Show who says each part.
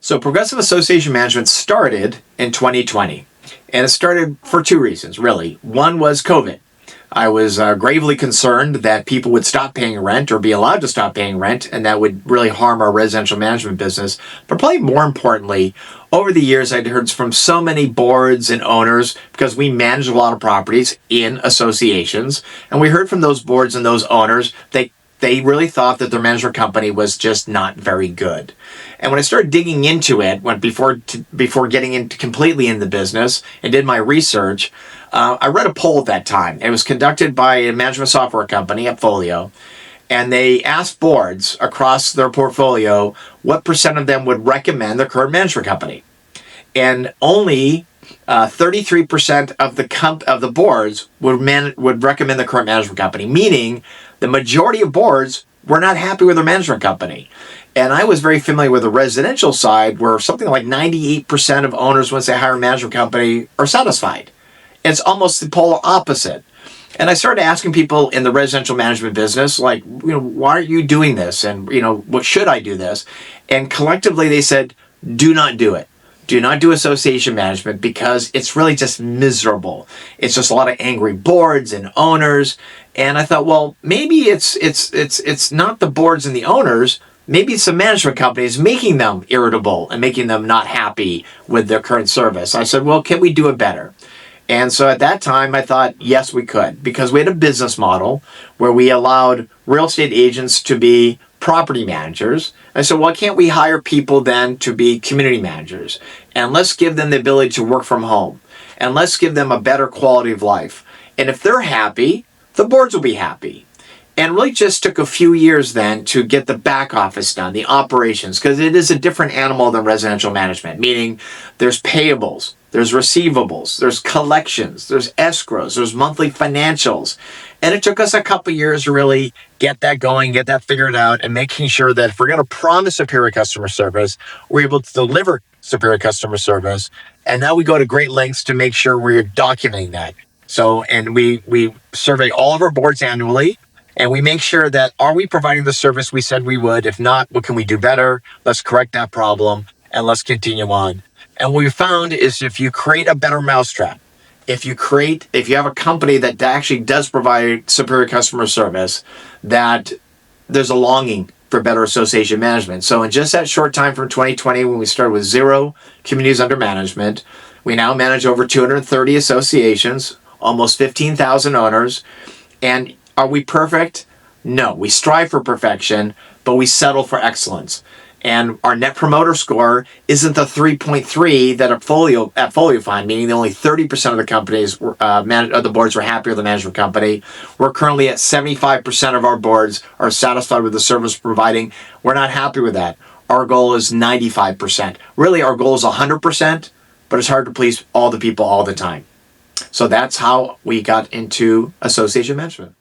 Speaker 1: So Progressive Association Management started in 2020, and it started for two reasons, really. One was COVID. I was gravely concerned that people would stop paying rent or be allowed to stop paying rent, and that would really harm our residential management business. But probably more importantly, over the years, I'd heard from so many boards and owners, because we manage a lot of properties in associations, and we heard from those boards and those owners that they really thought that their management company was just not very good. And when I started digging into it, before getting into completely in the business and did my research, I read a poll at that time. It was conducted by a management software company at Folio, and they asked boards across their portfolio what percent of them would recommend their current management company. And only 33% of the boards would recommend the current management company, meaning the majority of boards were not happy with their management company. And I was very familiar with the residential side, where something like 98% of owners, once they hire a management company, are satisfied. It's almost the polar opposite. And I started asking people in the residential management business, like, why are you doing this? And, what should I do this? And collectively they said, do not do it. Do not do association management, because it's really just miserable. It's just a lot of angry boards and owners. And I thought, well, maybe it's not the boards and the owners. Maybe it's the management companies making them irritable and making them not happy with their current service. I said, well, can we do it better? And so at that time, I thought, yes, we could, because we had a business model where we allowed real estate agents to be property managers. I said, why can't we hire people then to be community managers? And let's give them the ability to work from home. And let's give them a better quality of life. And if they're happy, the boards will be happy. And really just took a few years then to get the back office done, the operations, because it is a different animal than residential management, meaning there's payables, there's receivables, there's collections, there's escrows, there's monthly financials. And it took us a couple of years to really get that going, get that figured out, and making sure that if we're going to promise superior customer service, we're able to deliver superior customer service. And now we go to great lengths to make sure we're documenting that. So, and we survey all of our boards annually. And we make sure that, are we providing the service we said we would? If not, what can we do better? Let's correct that problem and let's continue on. And what we found is, if you create a better mousetrap, if you have a company that actually does provide superior customer service, that there's a longing for better association management. So in just that short time from 2020, when we started with 0 communities under management, we now manage over 230 associations, almost 15,000 owners. And are we perfect? No. We strive for perfection, but we settle for excellence. And our net promoter score isn't the 3.3 that at Folio find, meaning that only 30% of the companies, the boards were happy with the management company. We're currently at 75% of our boards are satisfied with the service providing. We're not happy with that. Our goal is 95%. Really, our goal is 100%, but it's hard to please all the people all the time. So that's how we got into association management.